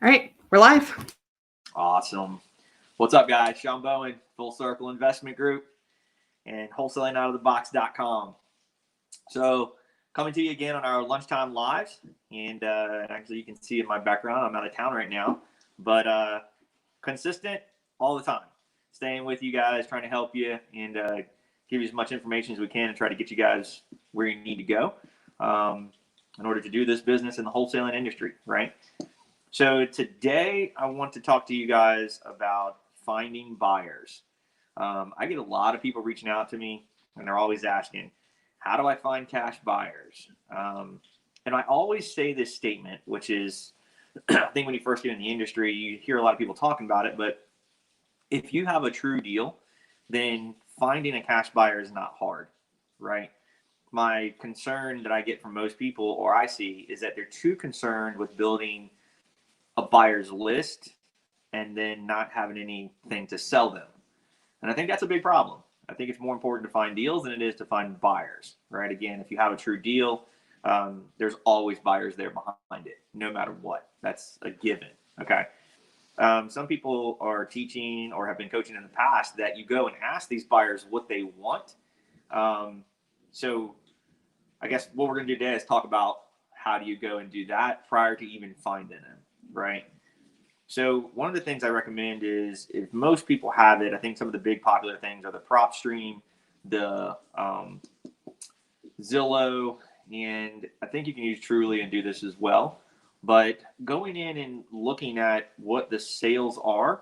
All right, we're live. Awesome. What's up, guys? Shawn Bowen, Full Circle Investment Group, and wholesalingoutofthebox.com. So, coming to you again on our lunchtime lives, and actually, you can see in my background, I'm out of town right now, but consistent all the time. Staying with you guys, trying to help you, and give you as much information as we can, and try to get you guys where you need to go in order to do this business in the wholesaling industry, right? So today I want to talk to you guys about finding buyers. I get a lot of people reaching out to me, and they're always asking, how do I find cash buyers? And I always say this statement, which is, I think when you first get in the industry, you hear a lot of people talking about it, but if you have a true deal, then finding a cash buyer is not hard, right? My concern that I get from most people, or I see, is that they're too concerned with building a buyer's list and then not having anything to sell them. And I think that's a big problem. I think it's more important to find deals than it is to find buyers, right? Again, if you have a true deal, there's always buyers there behind it, no matter what. That's a given, okay? Some people are teaching or have been coaching in the past that you go and ask these buyers what they want. So I guess what we're going to do today is talk about how do you go and do that prior to even finding them, right? So one of the things I recommend is, if most people have it, I think some of the big popular things are the prop stream, the Zillow, and I think you can use Truly and do this as well. But going in and looking at what the sales are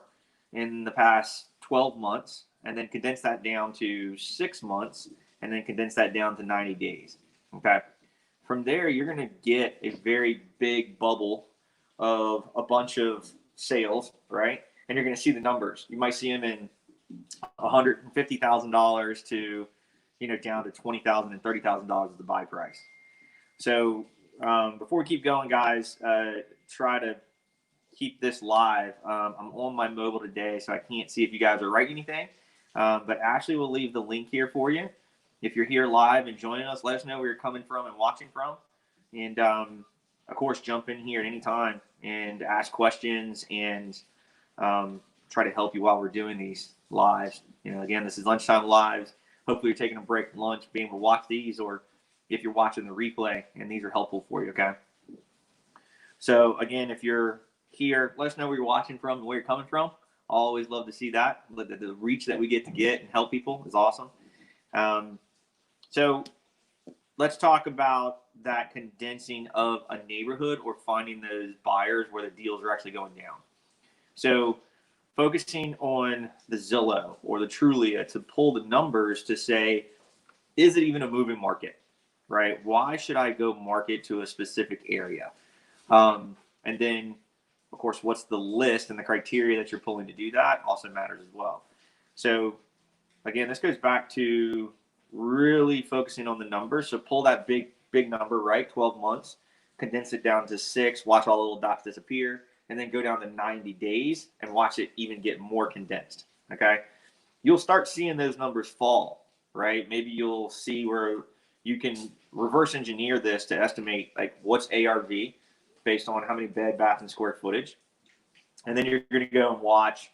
in the past 12 months, and then condense that down to 6 months, and then condense that down to 90 days. Okay. From there, you're going to get a very big bubble of a bunch of sales, right? And you're going to see the numbers. You might see them in $150,000 to, down to $20,000 and $30,000 as the buy price. So before we keep going, guys, try to keep this live. I'm on my mobile today, so I can't see if you guys are writing anything. But Ashley will leave the link here for you. If you're here live and joining us, let us know where you're coming from and watching from. And, of course, jump in here at any time and ask questions and try to help you while we're doing these lives. Again, this is lunchtime lives. Hopefully you're taking a break from lunch, being able to watch these, or if you're watching the replay, and these are helpful for you, okay? So, again, if you're here, let us know where you're watching from and where you're coming from. I always love to see that. The reach that we get to get and help people is awesome. So let's talk about that condensing of a neighborhood, or finding those buyers where the deals are actually going down. So focusing on the Zillow or the Trulia to pull the numbers to say, is it even a moving market, right? Why should I go market to a specific area? And then, of course, what's the list and the criteria that you're pulling to do that also matters as well. So again, this goes back to really focusing on the numbers. So pull that big number, right? 12 months, condense it down to 6, watch all the little dots disappear, and then go down to 90 days and watch it even get more condensed. Okay. You'll start seeing those numbers fall, right? Maybe you'll see where you can reverse engineer this to estimate like what's ARV based on how many bed, bath, and square footage. And then you're going to go and watch,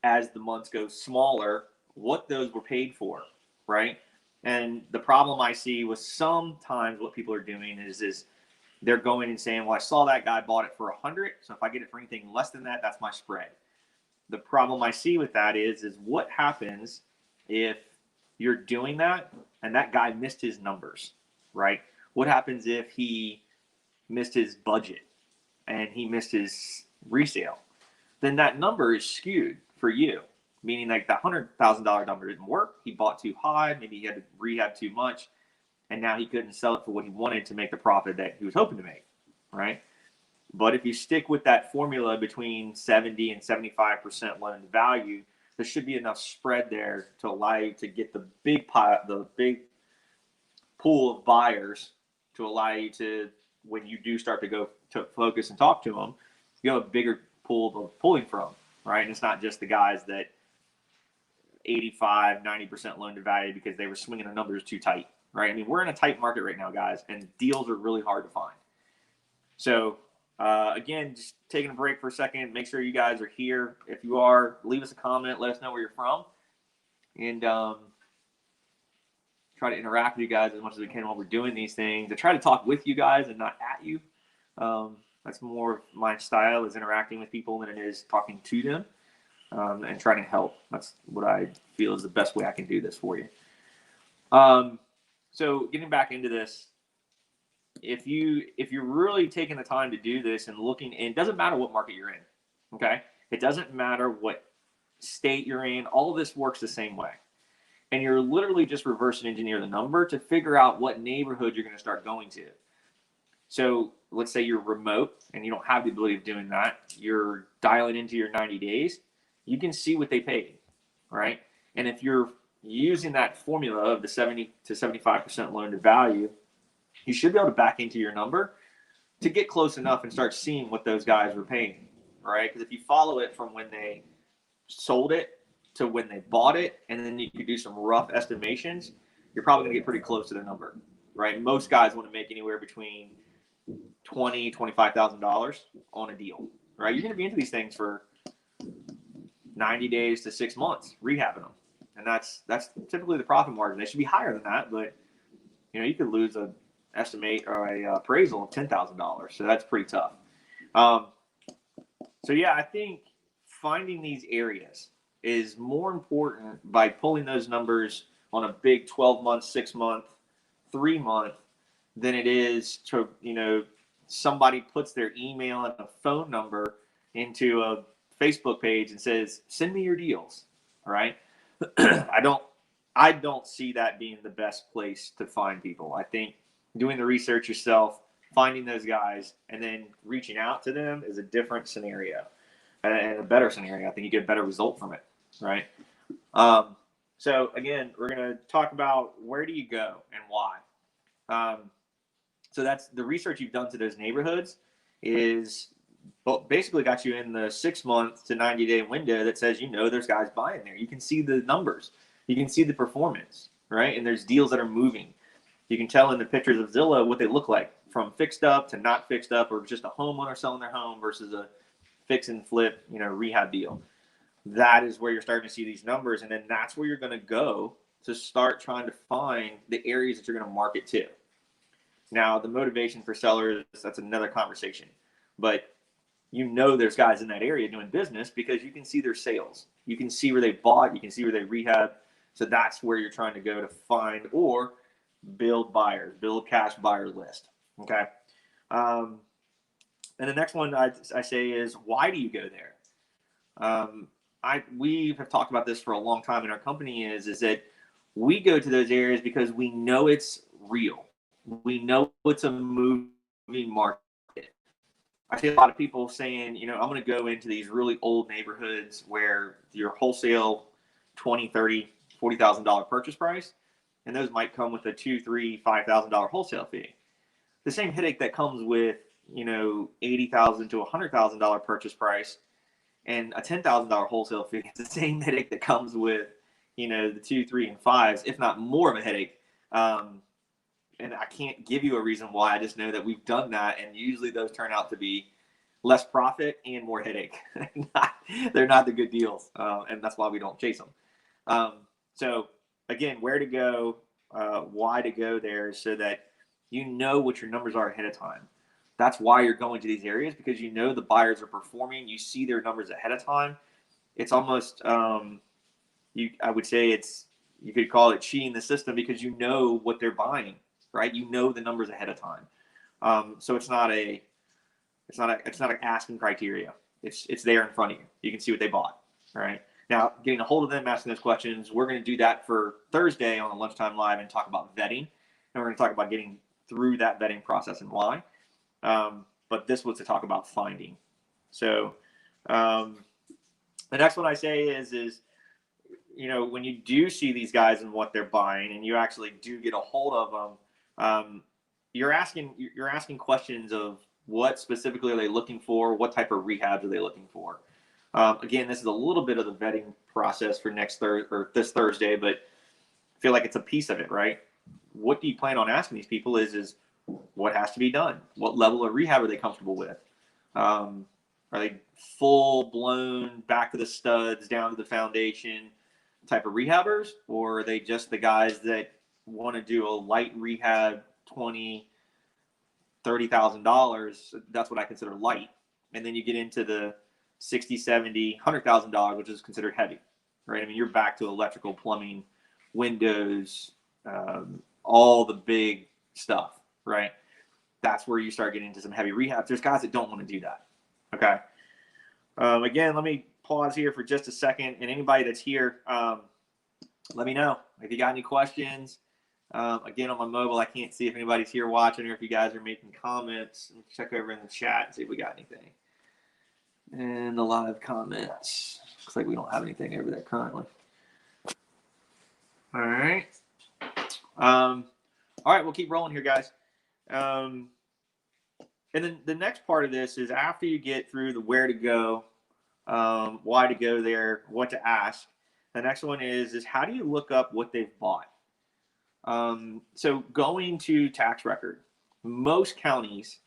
as the months go smaller, what those were paid for, right? And the problem I see with sometimes what people are doing is they're going and saying, well, I saw that guy bought it for 100, so if I get it for anything less than that, that's my spread. The problem I see with that is what happens if you're doing that and that guy missed his numbers, right? What happens if he missed his budget and he missed his resale? Then that number is skewed for you, meaning like the $100,000 number didn't work. He bought too high. Maybe he had to rehab too much, and now he couldn't sell it for what he wanted to make the profit that he was hoping to make, right? But if you stick with that formula between 70 and 75% loan to value, there should be enough spread there to allow you to get the big pool of buyers to allow you to, when you do start to go to focus and talk to them, you have a bigger pool of pulling from, right? And it's not just the guys that 85, 90% loan to value because they were swinging the numbers too tight, right? I mean, we're in a tight market right now, guys, and deals are really hard to find. So Again, just taking a break for a second. Make sure you guys are here. If you are, leave us a comment. Let us know where you're from. And try to interact with you guys as much as we can while we're doing these things. I try to talk with you guys and not at you. That's more my style, is interacting with people than it is talking to them, and trying to help. That's what I feel is the best way I can do this for you. So getting back into this, if you're really taking the time to do this and looking, and it doesn't matter what market you're in, okay? It doesn't matter what state you're in. All of this works the same way. And you're literally just reverse engineer the number to figure out what neighborhood you're going to start going to. So let's say you're remote and you don't have the ability of doing that. You're dialing into your 90 days. You can see what they paid, right? And if you're using that formula of the 70 to 75% loan to value, you should be able to back into your number to get close enough and start seeing what those guys were paying, right? Because if you follow it from when they sold it to when they bought it, and then you could do some rough estimations, you're probably going to get pretty close to their number, right? Most guys want to make anywhere between $25,000 on a deal, right? You're going to be into these things for 90 days to 6 months, rehabbing them. And that's typically the profit margin. They should be higher than that, but you could lose an estimate or a appraisal of $10,000. So that's pretty tough. So yeah, I think finding these areas is more important by pulling those numbers on a big 12-month, 6-month, 3-month than it is to, somebody puts their email and a phone number into a Facebook page and says, send me your deals. All right. I don't see that being the best place to find people. I think doing the research yourself, finding those guys, and then reaching out to them is a different scenario and a better scenario. I think you get a better result from it. Right. So again, we're going to talk about where do you go and why. So that's the research you've done to those neighborhoods is basically got you in the 6 month to 90 day window that says, there's guys buying there. You can see the numbers, you can see the performance, right? And there's deals that are moving. You can tell in the pictures of Zillow what they look like, from fixed up to not fixed up, or just a homeowner selling their home versus a fix and flip, rehab deal. That is where you're starting to see these numbers. And then that's where you're going to go to start trying to find the areas that you're going to market to. Now, the motivation for sellers, that's another conversation. But there's guys in that area doing business because you can see their sales. You can see where they bought. You can see where they rehab. So that's where you're trying to go to find or build buyers, build cash buyer list. Okay. And the next one I say is, why do you go there? We have talked about this for a long time in our company is that we go to those areas because we know it's real. We know it's a moving market. I see a lot of people saying, I'm going to go into these really old neighborhoods where your wholesale $20,000, $30,000, $40,000 purchase price, and those might come with a $2,000, $3,000, $5,000 wholesale fee. The same headache that comes with, $80,000 to $100,000 purchase price and a $10,000 wholesale fee. It's the same headache that comes with, the 2, 3, and 5s, if not more of a headache. And I can't give you a reason why. I just know that we've done that, and usually those turn out to be less profit and more headache. They're not the good deals, and that's why we don't chase them. So again, where to go, why to go there, so that what your numbers are ahead of time. That's why you're going to these areas, because the buyers are performing. You see their numbers ahead of time. It's almost I would say you could call it cheating the system, because you know what they're buying. Right, the numbers ahead of time, so it's not an asking criteria. It's there in front of you. You can see what they bought. Right now, getting a hold of them, asking those questions. We're going to do that for Thursday on the Lunchtime Live and talk about vetting, and we're going to talk about getting through that vetting process and why. But this was to talk about finding. So the next one I say is when you do see these guys and what they're buying, and you actually do get a hold of them. You're asking questions of what specifically are they looking for? What type of rehabs are they looking for? Again, this is a little bit of the vetting process for this Thursday, but I feel like it's a piece of it, right? What do you plan on asking these people is what has to be done? What level of rehab are they comfortable with? Are they full blown back to the studs, down to the foundation type of rehabbers, or are they just the guys that want to do a light rehab, $20,000, $30,000? That's what I consider light. And then you get into the $60,000, $70,000, $100,000, which is considered heavy, right? I mean, you're back to electrical, plumbing, windows, all the big stuff, right? That's where you start getting into some heavy rehab. There's guys that don't want to do that. Okay. Again, let me pause here for just a second. And anybody that's here, let me know if you got any questions. Again, on my mobile, I can't see if anybody's here watching or if you guys are making comments. Let me check over in the chat and see if we got anything. And the live comments. Looks like we don't have anything over there currently. All right. All right, we'll keep rolling here, guys. And then the next part of this is after you get through the where to go, why to go there, what to ask. The next one is how do you look up what they've bought? So going to tax record, most counties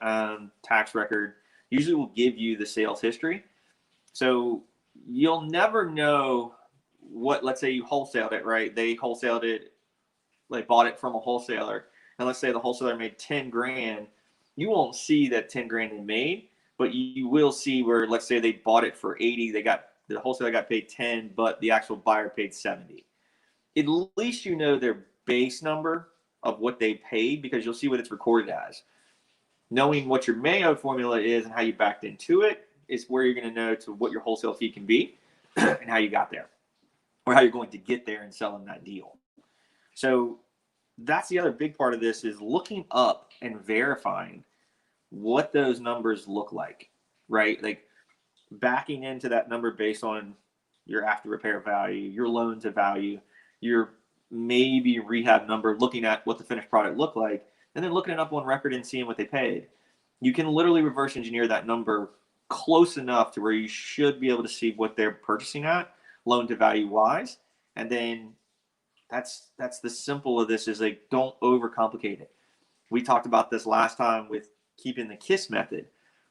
tax record usually will give you the sales history. So you'll never know what, let's say you wholesaled it, right? They wholesaled it, they bought it from a wholesaler. And let's say the wholesaler made 10 grand. You won't see that 10 grand they made, but you will see where, let's say they bought it for 80, the wholesaler got paid 10, but the actual buyer paid 70. At least you know their base number of what they paid because you'll see what it's recorded as. Knowing what your Mayo formula is and how you backed into it is where you're going to know to what your wholesale fee can be and how you got there or how you're going to get there and selling that deal. So that's the other big part of this is looking up and verifying what those numbers look like, right? Like backing into that number based on your after repair value, your loan to value, your maybe rehab number, looking at what the finished product looked like, and then looking it up on record and seeing what they paid. You can literally reverse engineer that number close enough to where you should be able to see what they're purchasing at, loan to value wise. And then that's the simple of this is like, don't overcomplicate it. We talked about this last time with keeping the KISS method,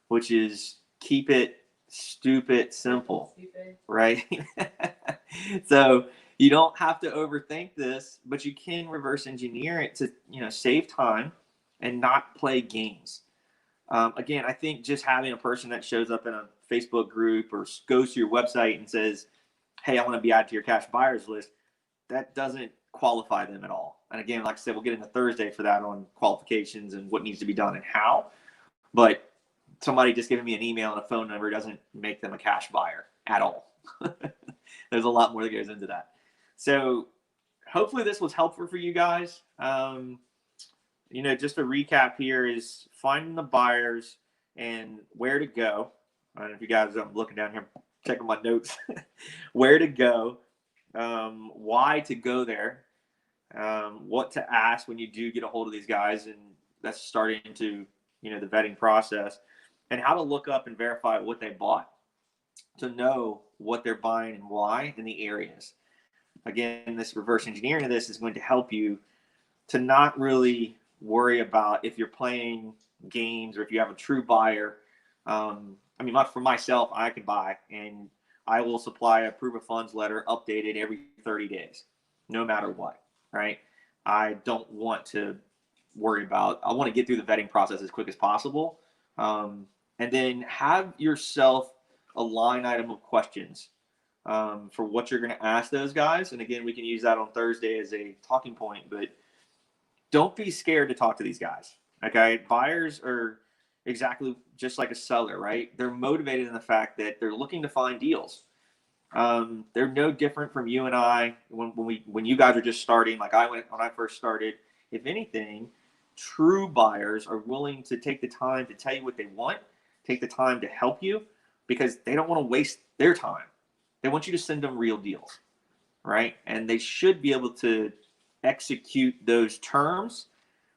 which is keep it stupid simple, right? So you don't have to overthink this, but you can reverse engineer it to, save time and not play games. Again, I think just having a person that shows up in a Facebook group or goes to your website and says, hey, I want to be added to your cash buyers list, that doesn't qualify them at all. And again, like I said, we'll get into Thursday for that on qualifications and what needs to be done and how. But somebody just giving me an email and a phone number doesn't make them a cash buyer at all. There's a lot more that goes into that. So hopefully this was helpful for you guys. Just a recap here is finding the buyers and where to go. I don't know if you guys, I'm looking down here, checking my notes, where to go, why to go there, what to ask when you do get a hold of these guys. And that's starting to, the vetting process, and how to look up and verify what they bought to know what they're buying and why in the areas. Again, this reverse engineering of this is going to help you to not really worry about if you're playing games or if you have a true buyer. For myself, I can buy and I will supply a proof of funds letter updated every 30 days, no matter what, right? I don't want to worry about, I want to get through the vetting process as quick as possible. And then have yourself a line item of questions for what you're going to ask those guys. And again, we can use that on Thursday as a talking point, but don't be scared to talk to these guys. Okay. Buyers are exactly just like a seller, right? They're motivated in the fact that they're looking to find deals. They're no different from you and I when you guys are just starting, like when I first started. If anything, true buyers are willing to take the time to tell you what they want, take the time to help you, because they don't want to waste their time. They want you to send them real deals, right? And they should be able to execute those terms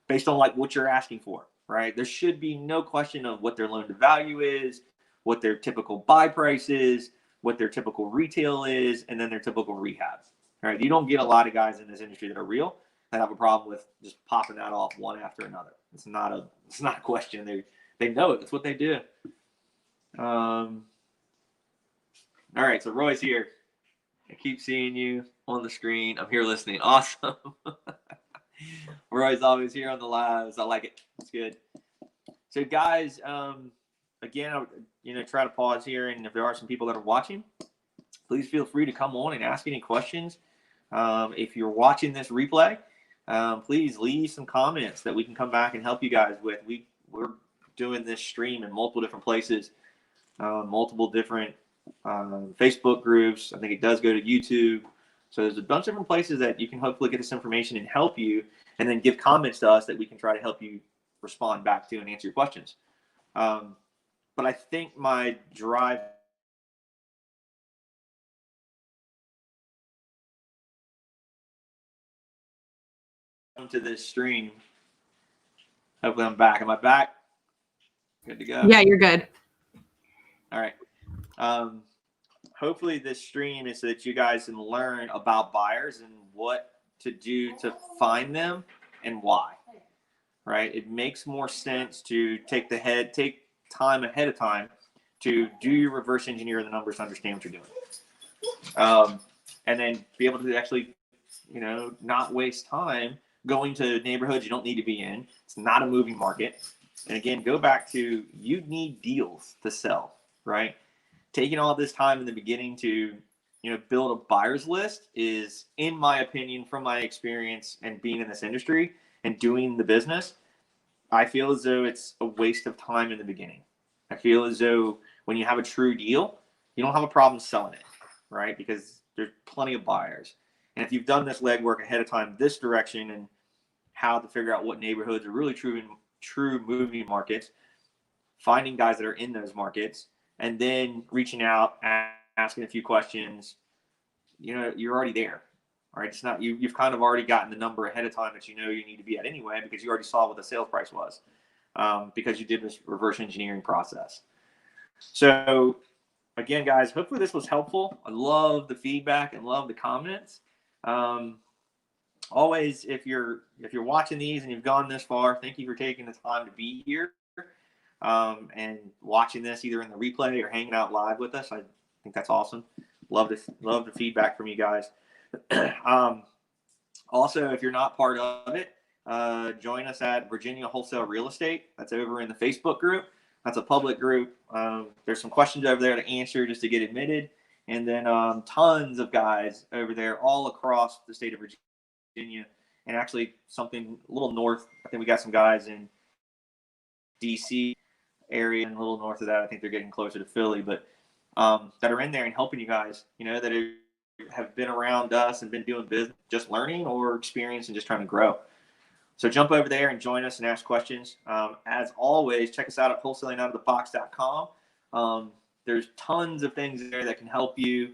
based on like what you're asking for, right? There should be no question of what their loan to value is, what their typical buy price is, what their typical retail is, and then their typical rehab. All right, you don't get a lot of guys in this industry that are real that have a problem with just popping that off one after another. It's not a question. They know it. It's what they do. All right, so Roy's here. I keep seeing you on the screen. I'm here listening. Awesome. Roy's always here on the lives. I like it. It's good. So, guys, again, I try to pause here, and if there are some people that are watching, please feel free to come on and ask any questions. If you're watching this replay, please leave some comments that we can come back and help you guys with. We're doing this stream in multiple different places, multiple different Facebook groups. I think it does go to YouTube. So there's a bunch of different places that you can hopefully get this information and help you, and then give comments to us that we can try to help you respond back to and answer your questions. But I think my drive to this stream. Hopefully I'm back. Am I back? Good to go. Yeah, you're good. All right. Hopefully this stream is so that you guys can learn about buyers and what to do to find them and why. Right? It makes more sense to take time ahead of time to do your reverse engineer the numbers to understand what you're doing. And then be able to actually, not waste time going to neighborhoods you don't need to be in. It's not a moving market. And again, go back to, you need deals to sell, right? Taking all this time in the beginning to, build a buyer's list is, in my opinion, from my experience and being in this industry and doing the business, I feel as though it's a waste of time in the beginning. I feel as though when you have a true deal, you don't have a problem selling it, right? Because there's plenty of buyers. And if you've done this legwork ahead of time, this direction, and how to figure out what neighborhoods are really true moving markets, finding guys that are in those markets, and then reaching out, asking a few questions, you're already there. All right, it's not you've kind of already gotten the number ahead of time that you need to be at anyway, because you already saw what the sales price was, because you did this reverse engineering process. So again, guys, hopefully this was helpful. I love the feedback and love the comments. Always, if you're watching these and you've gone this far, thank you for taking the time to be here and watching this either in the replay or hanging out live with us. I think that's awesome. Love the feedback from you guys. Also, if you're not part of it, join us at Virginia Wholesale Real Estate. That's over in the Facebook group. That's a public group. There's some questions over there to answer just to get admitted. And then tons of guys over there all across the state of Virginia, and actually something a little north. I think we got some guys in DC area, and a little north of that, I think they're getting closer to Philly, but that are in there and helping you guys, that have been around us and been doing business, just learning or experience and just trying to grow. So jump over there and join us and ask questions. As always, check us out at wholesalingoutofthebox.com. There's tons of things there that can help you.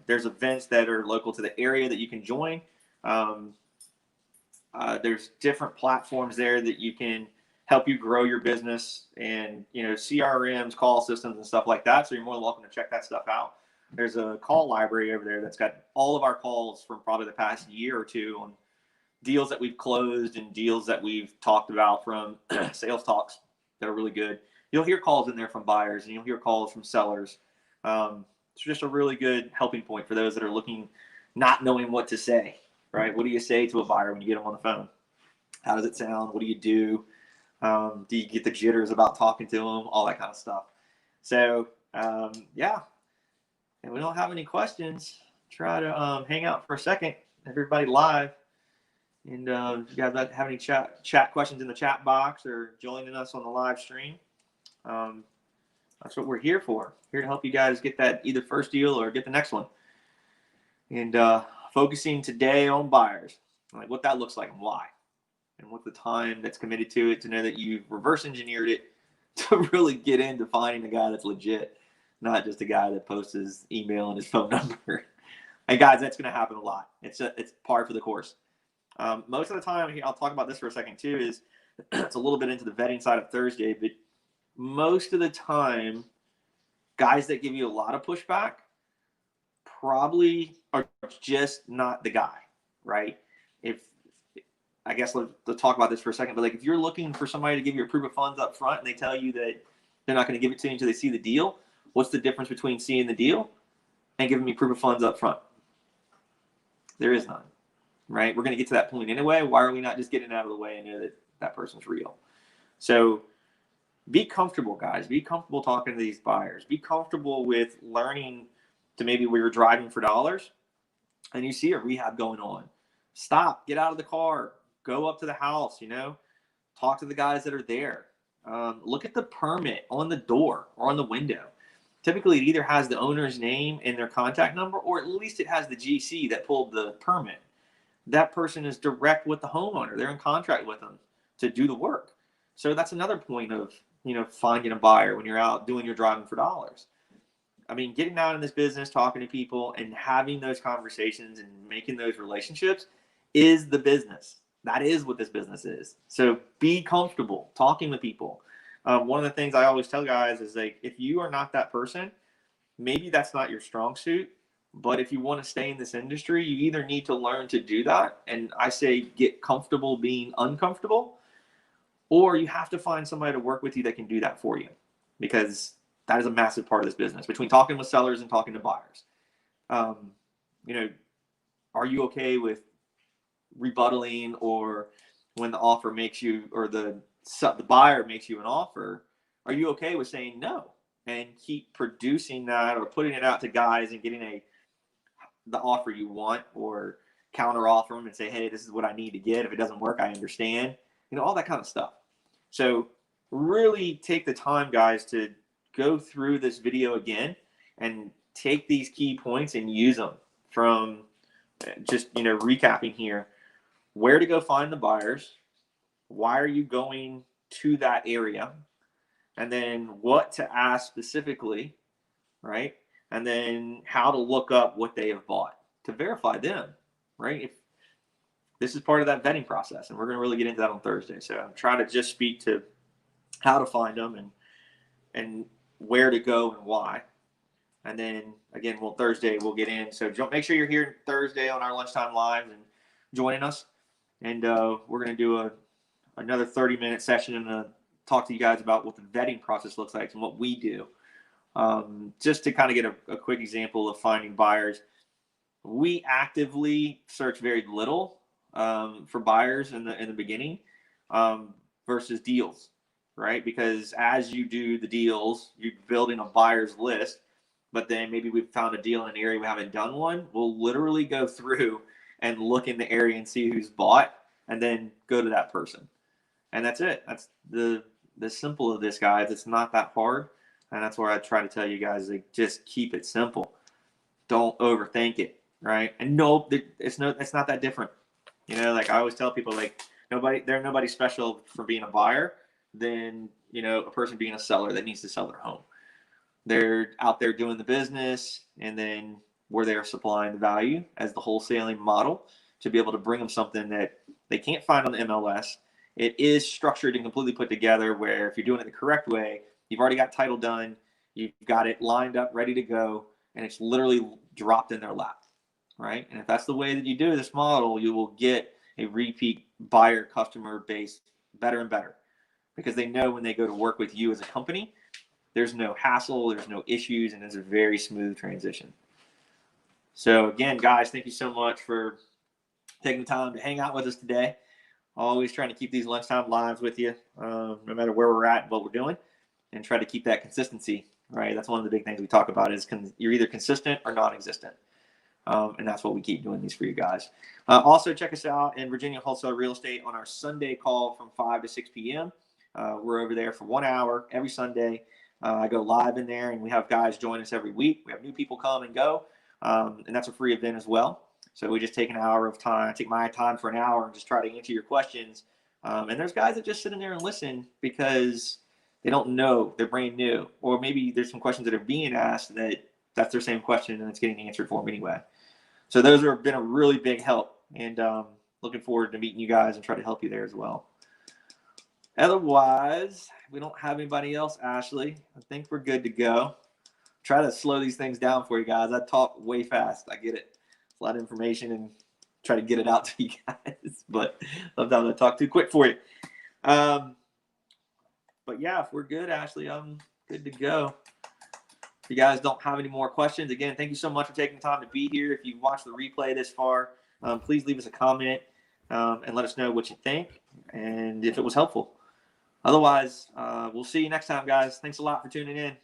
There's events that are local to the area that you can join. There's different platforms there that you can help you grow your business, and CRMs, call systems, and stuff like that. So you're more than welcome to check that stuff out. There's a call library over there that's got all of our calls from probably the past year or two on deals that we've closed and deals that we've talked about from sales talks that are really good. You'll hear calls in there from buyers, and you'll hear calls from sellers. It's just a really good helping point for those that are looking, not knowing what to say, right? What do you say to a buyer when you get them on the phone? How does it sound? What do you do? Do you get the jitters about talking to them? All that kind of stuff. So, yeah. And we don't have any questions. Try to hang out for a second. Everybody live. And if you guys have any chat questions in the chat box or joining us on the live stream, that's what we're here for. Here to help you guys get that either first deal or get the next one. And focusing today on buyers, like what that looks like and why, and what the time that's committed to it, to know that you've reverse engineered it to really get into finding a guy that's legit, not just a guy that posts his email and his phone number. And guys, that's going to happen a lot. It's par for the course. Most of the time, I'll talk about this for a second too, is it's a little bit into the vetting side of Thursday, but most of the time, guys that give you a lot of pushback probably are just not the guy, right? I guess let's talk about this for a second, but like if you're looking for somebody to give you a proof of funds up front and they tell you that They're not going to give it to you until they see the deal. What's the difference between seeing the deal and giving me proof of funds up front? There is none, right? We're going to get to that point anyway. Why are we not just getting out of the way and know that that person's real? So be comfortable, guys. Be comfortable talking to these buyers. Be comfortable with learning to maybe where you're driving for dollars and you see a rehab going on. Stop, get out of the car, go up to the house, talk to the guys that are there. Look at the permit on the door or on the window. Typically, it either has the owner's name and their contact number, or at least it has the GC that pulled the permit. That person is direct with the homeowner. They're in contract with them to do the work. So that's another point of, finding a buyer when you're out doing your driving for dollars. I mean, getting out in this business, talking to people and having those conversations and making those relationships is the business. That is what this business is. So be comfortable talking with people. One of the things I always tell guys is, like, if you are not that person, maybe that's not your strong suit. But if you want to stay in this industry, you either need to learn to do that. And I say get comfortable being uncomfortable, or you have to find somebody to work with you that can do that for you, because that is a massive part of this business, between talking with sellers and talking to buyers. Are you okay with rebuttaling, or when the offer makes you, or the buyer makes you an offer, are you okay with saying no and keep producing that or putting it out to guys and getting the offer you want, or counter offer them and say, hey, this is what I need to get. If it doesn't work, I understand, all that kind of stuff. So really take the time, guys, to go through this video again and take these key points and use them from just, recapping here. Where to go find the buyers, why are you going to that area, and then what to ask specifically, right? And then how to look up what they have bought to verify them, right? If this is part of that vetting process, and we're going to really get into that on Thursday. So I'm trying to just speak to how to find them and where to go and why. And then again, Thursday we'll get in. So make sure you're here Thursday on our lunchtime live and joining us. And we're going to do another 30-minute session and talk to you guys about what the vetting process looks like and what we do. Just to kind of get a quick example of finding buyers, we actively search very little for buyers in the beginning versus deals, right? Because as you do the deals, you're building a buyer's list, but then maybe we've found a deal in an area we haven't done one. We'll literally go through and look in the area and see who's bought, and then go to that person. And that's it. That's the simple of this, guys. It's not that hard. And that's where I try to tell you guys, like, just keep it simple. Don't overthink it, right? And no, it's not that different. Like I always tell people, like, nobody special for being a buyer than, a person being a seller that needs to sell their home. They're out there doing the business, and then we're there supplying the value as the wholesaling model to be able to bring them something that they can't find on the MLS. It is structured and completely put together where if you're doing it the correct way, you've already got title done, you've got it lined up, ready to go, and it's literally dropped in their lap, right? And if that's the way that you do this model, you will get a repeat buyer customer base better and better, because they know when they go to work with you as a company, there's no hassle, there's no issues, and it's a very smooth transition. So again, guys, thank you so much for taking the time to hang out with us today. Always trying to keep these lunchtime lives with you, no matter where we're at and what we're doing, and try to keep that consistency, right? That's one of the big things we talk about is you're either consistent or non-existent. And that's what we keep doing these for you guys. Also, check us out in Virginia Wholesale Real Estate on our Sunday call from 5 to 6 p.m. We're over there for 1 hour every Sunday. I go live in there, and we have guys join us every week. We have new people come and go, and that's a free event as well. So we just take an hour of time, take my time for an hour, and just try to answer your questions. And there's guys that just sit in there and listen because they don't know, they're brand new, or maybe there's some questions that are being asked that's their same question and it's getting answered for them anyway. So those have been a really big help, and looking forward to meeting you guys and try to help you there as well. Otherwise, we don't have anybody else, Ashley. I think we're good to go. Try to slow these things down for you guys. I talk way fast. I get it. It's a lot of information and try to get it out to you guys. But sometimes I talk too quick for you. But yeah, if we're good, Ashley, Good to go. If you guys don't have any more questions, again, thank you so much for taking the time to be here. If you've watched the replay this far, please leave us a comment and let us know what you think and if it was helpful. Otherwise, we'll see you next time, guys. Thanks a lot for tuning in.